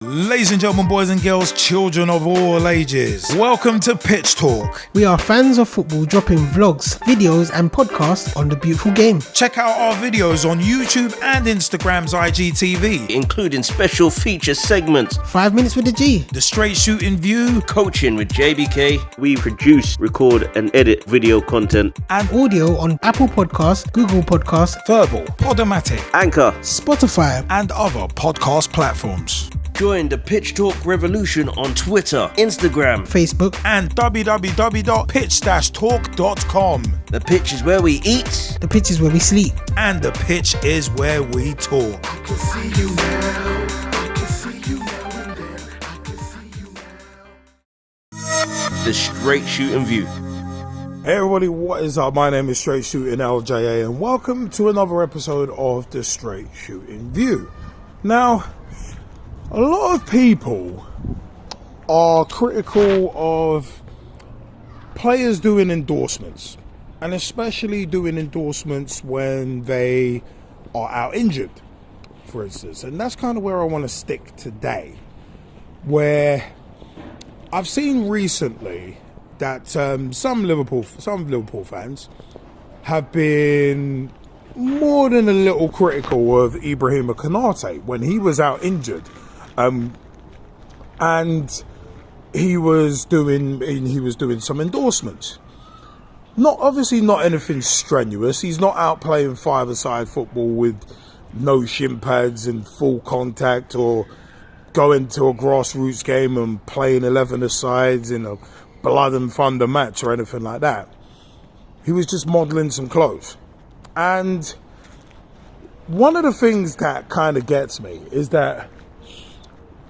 Ladies and gentlemen, boys and girls, children of all ages, welcome to Pitch Talk. We are fans of football dropping vlogs, videos and podcasts on the beautiful game. Check out our videos on YouTube and Instagram's IGTV, including special feature segments, 5 minutes with the G, the Straight Shootin View, coaching with JBK. We produce, record and edit video content and audio on Apple Podcasts, Google Podcasts, Verbal, Podomatic, Anchor, Spotify and other podcast platforms. Join the Pitch Talk revolution on Twitter, Instagram, Facebook and www.pitch-talk.com. The pitch is where we eat. The pitch is where we sleep. And the pitch is where we talk. I can see you now. I can see you now and then. I can see you now. The Straight Shootin View. Hey everybody, what is up? My name is Straight Shootin LJA and welcome to another episode of the Straight Shootin View. Now, a lot of people are critical of players doing endorsements, and especially doing endorsements when they are out injured, for instance. And that's kind of where I want to stick today, where I've seen recently that some Liverpool fans have been more than a little critical of Ibrahima Konate when he was out injured. And he was doing some endorsements. Obviously not anything strenuous. He's not out playing five-a-side football with no shin pads and full contact, or going to a grassroots game and playing 11-a-sides in a blood and thunder match or anything like that. He was just modelling some clothes. And one of the things that kind of gets me is that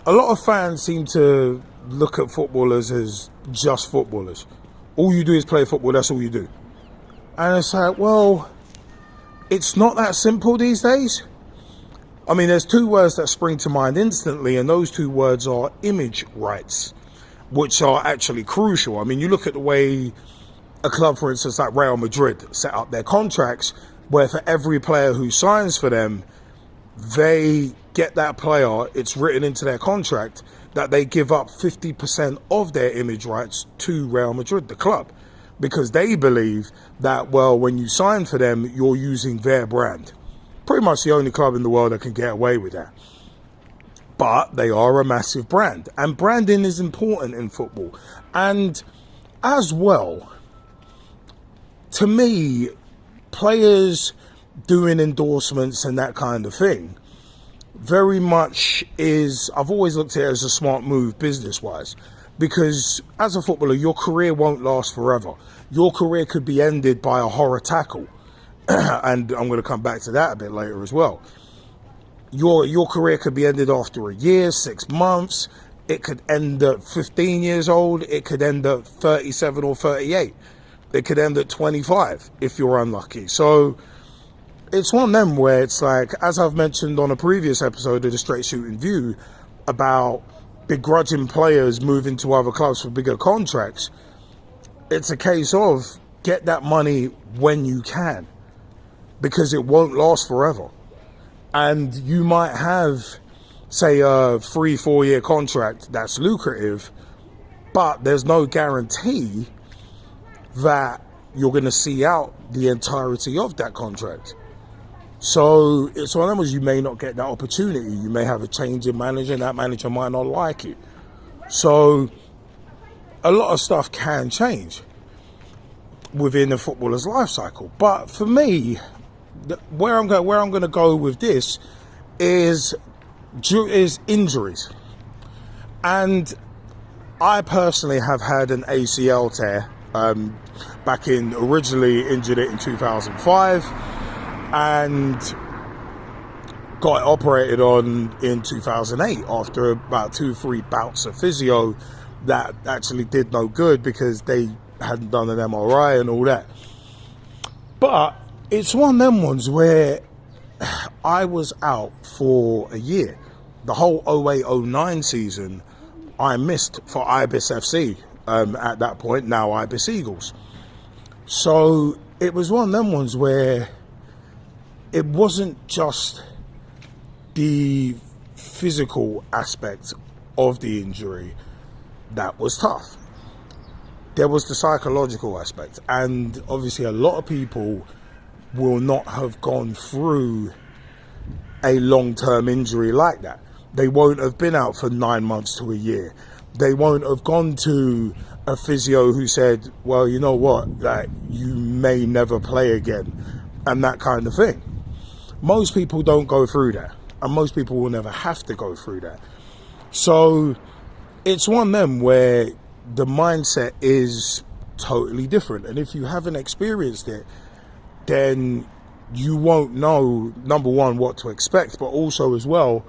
a lot of fans seem to look at footballers as just footballers. All you do is play football, that's all you do. And it's like, well, it's not that simple these days. I mean, there's two words that spring to mind instantly, and those two words are image rights, which are actually crucial. I mean, you look at the way a club, for instance, like Real Madrid, set up their contracts, where for every player who signs for them, they get that player, it's written into their contract that they give up 50% of their image rights to Real Madrid, the club, because they believe that, well, when you sign for them, you're using their brand. Pretty much the only club in the world that can get away with that. But they are a massive brand, and branding is important in football. And as well, to me, players doing endorsements and that kind of thing very much is, I've always looked at it as a smart move business-wise, because as a footballer, your career won't last forever. Your career could be ended by a horror tackle, and I'm going to come back to that a bit later as well. Your career could be ended after a year, 6 months. It could end at 15 years old. It could end at 37 or 38. It could end at 25 if you're unlucky. So it's one of them where it's like, as I've mentioned on a previous episode of the Straight Shootin View about begrudging players moving to other clubs for bigger contracts, it's a case of get that money when you can, because it won't last forever. And you might have, say, a 3-4 year contract that's lucrative, but there's no guarantee that you're going to see out the entirety of that contract. So it's one of them, you may not get that opportunity. You may have a change in manager, and that manager might not like it. So a lot of stuff can change within a footballer's life cycle. But for me, where I'm going to go with this is injuries. And I personally have had an ACL tear. Originally injured it in 2005 and got operated on in 2008 after about 2-3 bouts of physio that actually did no good because they hadn't done an MRI and all that. But it's one of them ones where I was out for a year. The whole 08-09 season I missed for Ibis FC. At that point, now Ibis Eagles. So it was one of them ones where it wasn't just the physical aspect of the injury that was tough. There was the psychological aspect, and obviously a lot of people will not have gone through a long-term injury like that. They won't have been out for 9 months to a year. They won't have gone to a physio who said, well, you know what, that you may never play again, and that kind of thing. Most people don't go through that, and most people will never have to go through that. So it's one of them where the mindset is totally different, and if you haven't experienced it, then you won't know, number one, what to expect, but also as well,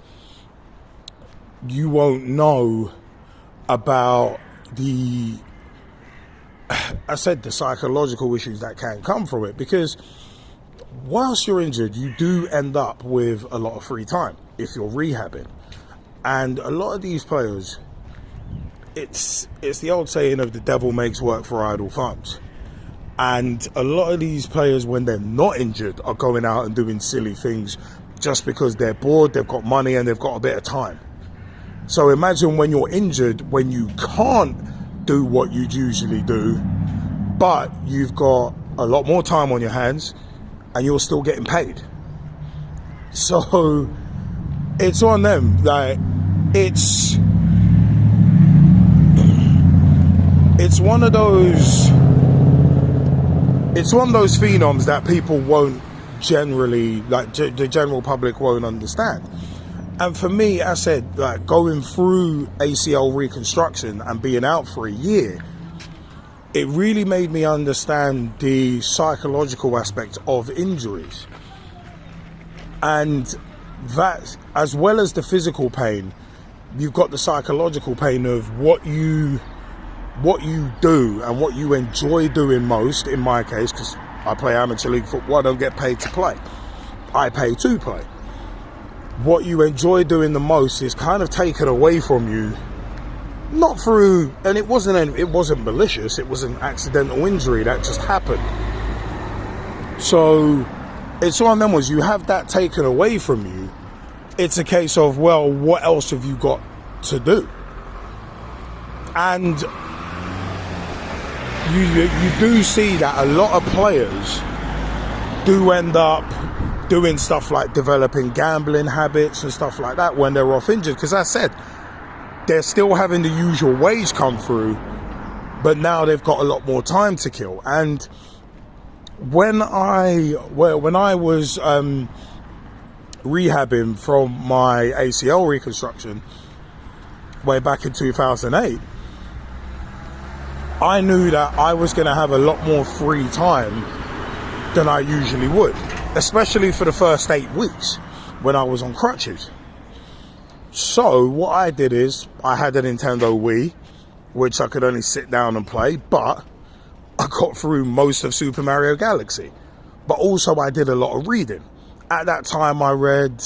you won't know about the psychological issues that can come from it, because whilst you're injured, you do end up with a lot of free time if you're rehabbing. And a lot of these players, it's the old saying of the devil makes work for idle thumbs. And a lot of these players, when they're not injured, are going out and doing silly things just because they're bored, they've got money, and they've got a bit of time. So imagine when you're injured, when you can't do what you'd usually do, but you've got a lot more time on your hands and you're still getting paid. So it's on them. Like, it's one of those phenoms that people won't generally, like the general public won't understand. And for me, I said, like, going through ACL reconstruction and being out for a year, it really made me understand the psychological aspect of injuries. And that, as well as the physical pain, you've got the psychological pain of what you do and what you enjoy doing most. In my case, because I play amateur league football, I don't get paid to play. I pay to play. What you enjoy doing the most is kind of taken away from you, not through, and it wasn't malicious, it was an accidental injury that just happened. So it's one of them ones, you have that taken away from you. It's a case of, well, what else have you got to do? And you do see that a lot of players do end up doing stuff like developing gambling habits and stuff like that when they're off injured. Because I said, they're still having the usual wage come through, but now they've got a lot more time to kill. And when I was rehabbing from my ACL reconstruction way back in 2008, I knew that I was going to have a lot more free time than I usually would, especially for the first 8 weeks when I was on crutches. So what I did is, I had a Nintendo Wii, which I could only sit down and play, but I got through most of Super Mario Galaxy. But also I did a lot of reading. At that time I read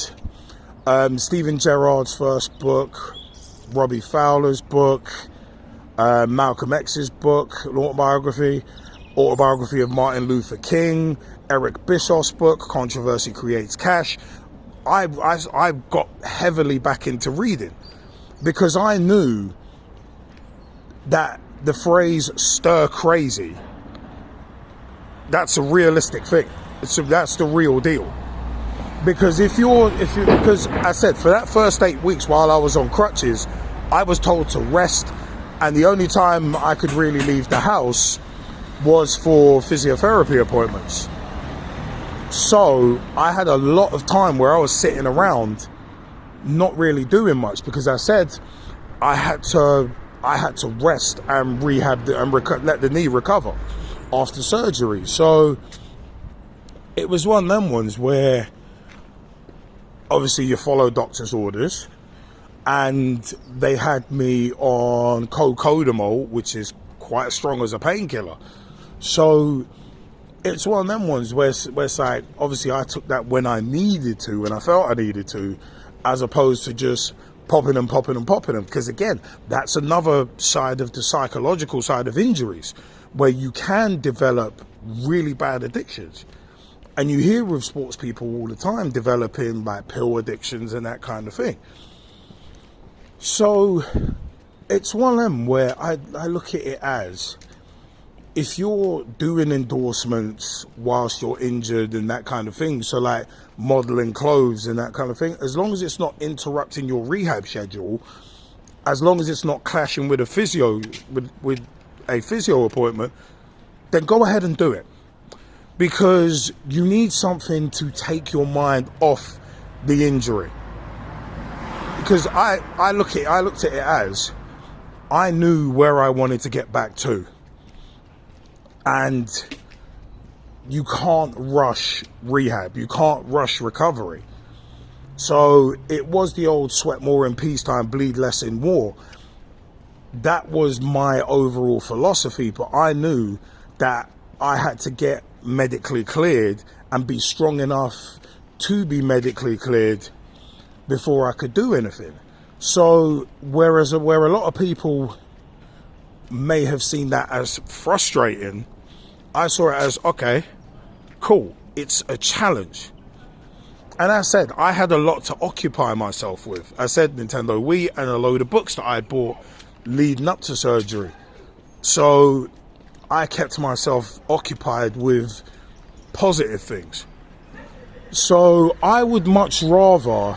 Stephen Gerrard's first book, Robbie Fowler's book, Malcolm X's book, an autobiography of Martin Luther King, Eric Bischoff's book, Controversy Creates Cash. I got heavily back into reading because I knew that the phrase "stir crazy," that's a realistic thing. That's the real deal. Because because I said, for that first 8 weeks while I was on crutches, I was told to rest, and the only time I could really leave the house was for physiotherapy appointments. So I had a lot of time where I was sitting around not really doing much, because I said I had to rest and rehab and let the knee recover after surgery. So it was one of them ones where obviously you follow doctor's orders, and they had me on cocodamol, which is quite as strong as a painkiller. So it's one of them ones where it's like, obviously I took that when I needed to, when I felt I needed to, as opposed to just popping them. Because again, that's another side of the psychological side of injuries, where you can develop really bad addictions. And you hear with sports people all the time developing like pill addictions and that kind of thing. So it's one of them where I look at it as, if you're doing endorsements whilst you're injured and that kind of thing, so like modeling clothes and that kind of thing, as long as it's not interrupting your rehab schedule, as long as it's not clashing with a physio, with a physio appointment, then go ahead and do it. Because you need something to take your mind off the injury. Because I looked at it as, I knew where I wanted to get back to. And you can't rush rehab. You can't rush recovery. So it was the old sweat more in peacetime, bleed less in war. That was my overall philosophy, but I knew that I had to get medically cleared and be strong enough to be medically cleared before I could do anything. So where a lot of people may have seen that as frustrating, I saw it as, okay, cool, it's a challenge. And I said, I had a lot to occupy myself with. I said Nintendo Wii and a load of books that I bought leading up to surgery. So I kept myself occupied with positive things. So I would much rather,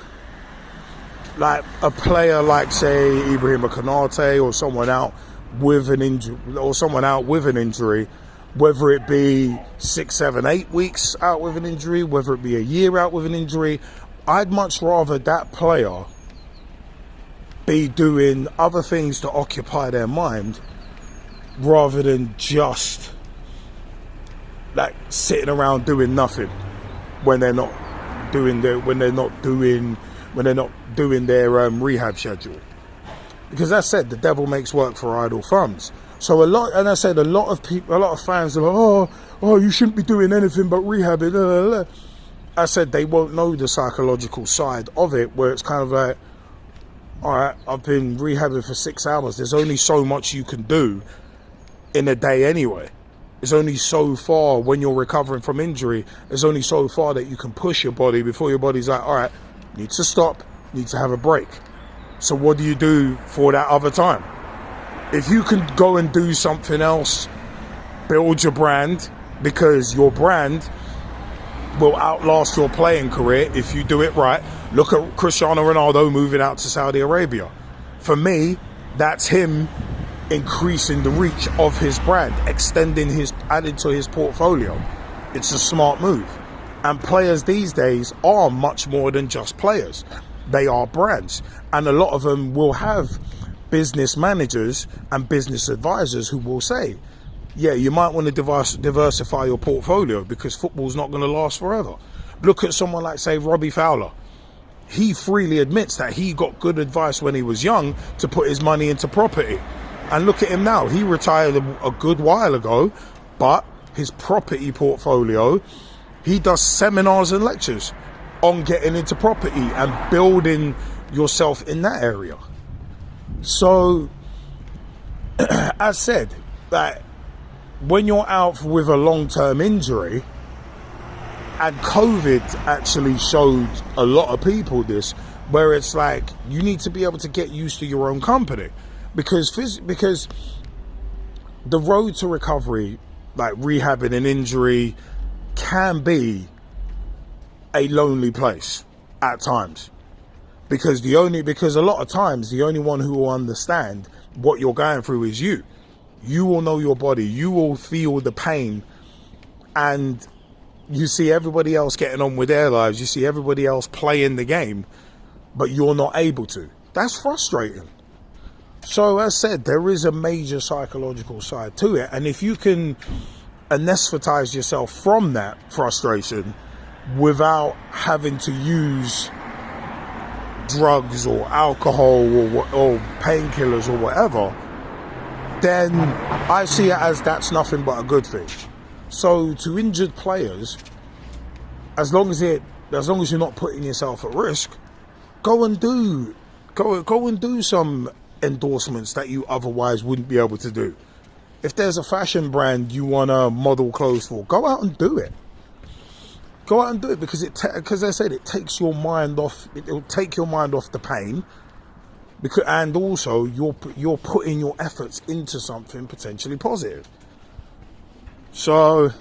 like a player like, say, Ibrahim Konate or someone out with an injury, whether it be 6, 7, 8 weeks out with an injury, whether it be a year out with an injury, I'd much rather that player be doing other things to occupy their mind rather than just like sitting around doing nothing when they're not doing their rehab schedule. Because as I said, the devil makes work for idle thumbs. So a lot of fans are like, oh, you shouldn't be doing anything but rehabbing. I said they won't know the psychological side of it, where it's kind of like, all right, I've been rehabbing for 6 hours. There's only so much you can do in a day anyway. It's only so far when you're recovering from injury. There's only so far that you can push your body before your body's like, all right, need to stop, need to have a break. So what do you do for that other time? If you can go and do something else, build your brand, because your brand will outlast your playing career if you do it right. Look at Cristiano Ronaldo moving out to Saudi Arabia. For me, that's him increasing the reach of his brand, adding to his portfolio. It's a smart move. And players these days are much more than just players. They are brands. And a lot of them will have business managers and business advisors who will say, yeah, you might want to diversify your portfolio because football's not going to last forever. Look at someone like, say, Robbie Fowler. He freely admits that he got good advice when he was young to put his money into property. And look at him now. He retired a good while ago, but his property portfolio, he does seminars and lectures on getting into property and building yourself in that area. So, as said, that when you're out with a long-term injury, and COVID actually showed a lot of people this, where it's like you need to be able to get used to your own company, because the road to recovery, like rehabbing an injury, can be a lonely place at times. Because a lot of times the only one who will understand what you're going through is you. You will know your body. You will feel the pain, and you see everybody else getting on with their lives. You see everybody else playing the game, but you're not able to. That's frustrating. So as said, there is a major psychological side to it, and if you can anesthetize yourself from that frustration without having to use drugs or alcohol or painkillers or whatever, then I see it as that's nothing but a good thing. So to injured players, as long as you're not putting yourself at risk, go and do some endorsements that you otherwise wouldn't be able to do. If there's a fashion brand you want to model clothes for, go out and do it. Go out and do it, because I said, it takes your mind off. It will take your mind off the pain, and also you're putting your efforts into something potentially positive. So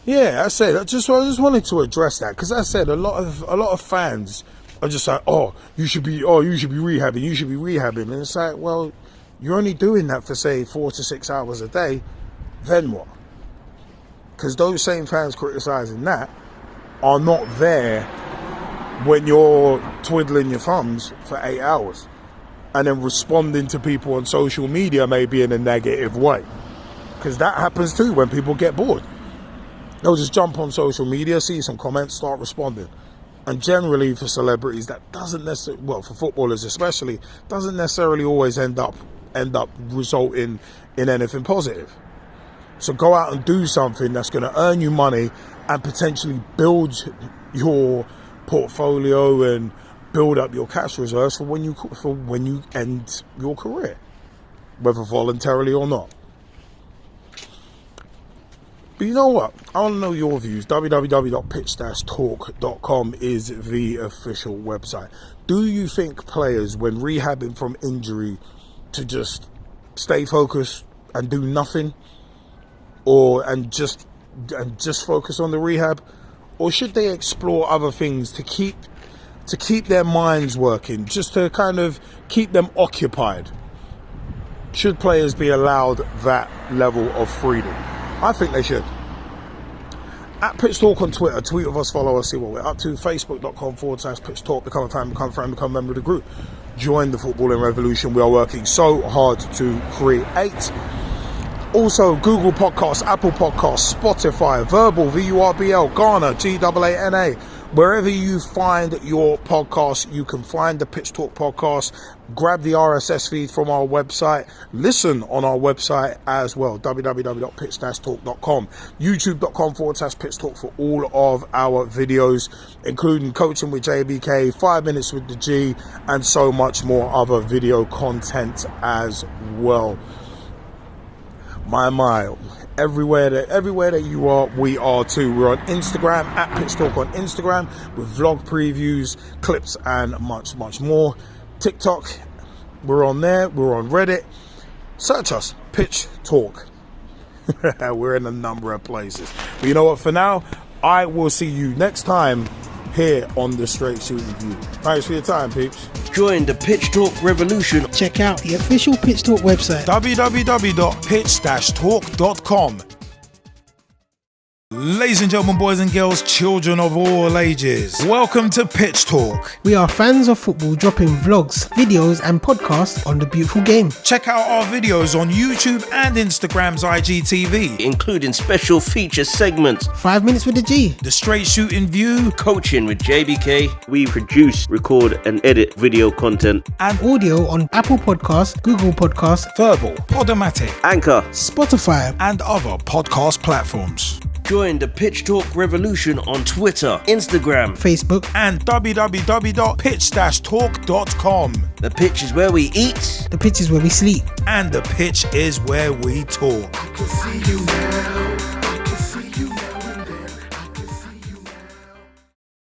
yeah, I just wanted to address that, because I said a lot of fans are just like, you should be rehabbing, and it's like, well, you're only doing that for say 4 to 6 hours a day, then what? Because those same fans criticizing that are not there when you're twiddling your thumbs for 8 hours and then responding to people on social media maybe in a negative way, because that happens too when people get bored. They'll just jump on social media, see some comments, start responding. And generally for celebrities, that doesn't necessarily, well, for footballers especially, doesn't necessarily always end up resulting in anything positive. So go out and do something that's going to earn you money and potentially build your portfolio and build up your cash reserves for when you end your career, whether voluntarily or not. But you know what? I want to know your views. www.pitch-talk.com is the official website. Do you think players, when rehabbing from injury, to just stay focused and do nothing, and just focus on the rehab, or should they explore other things to keep their minds working, just to kind of keep them occupied? Should players be allowed that level of freedom? I think they should. At Pitch Talk on Twitter, tweet with us, follow us, see what we're up to. Facebook.com/Pitch Talk, become a fan, become a friend, become a member of the group. Join the footballing revolution we are working so hard to create. Also, Google Podcasts, Apple Podcasts, Spotify, Verbal, VURBL, Ghana, GAANA. Wherever you find your podcast, you can find the Pitch Talk podcast. Grab the RSS feed from our website. Listen on our website as well, www.pitch-talk.com. YouTube.com/Pitch Talk for all of our videos, including Coaching with JBK, 5 Minutes with the G, and so much more other video content as well. My. Everywhere that you are, we are too. We're on Instagram, at Pitch Talk on Instagram, with vlog previews, clips, and much, much more. TikTok, we're on there. We're on Reddit. Search us, Pitch Talk. We're in a number of places. But you know what? For now, I will see you next time here on the Straight Shootin View. Thanks for your time, peeps. Join the Pitch Talk revolution. Check out the official Pitch Talk website, www.pitch-talk.com. Ladies and gentlemen, boys and girls, children of all ages, welcome to Pitch Talk. We are fans of football dropping vlogs, videos and podcasts on the beautiful game. Check out our videos on YouTube and Instagram's IGTV, including special feature segments, 5 Minutes with the G, the Straight Shootin View, Coaching with JBK. We produce, record and edit video content and audio on Apple Podcasts, Google Podcasts, Verbal, Podomatic, Anchor, Spotify and other podcast platforms. Join the Pitch Talk revolution on Twitter, Instagram, Facebook, and www.pitch-talk.com. The pitch is where we eat, the pitch is where we sleep, and the pitch is where we talk. I can see you now.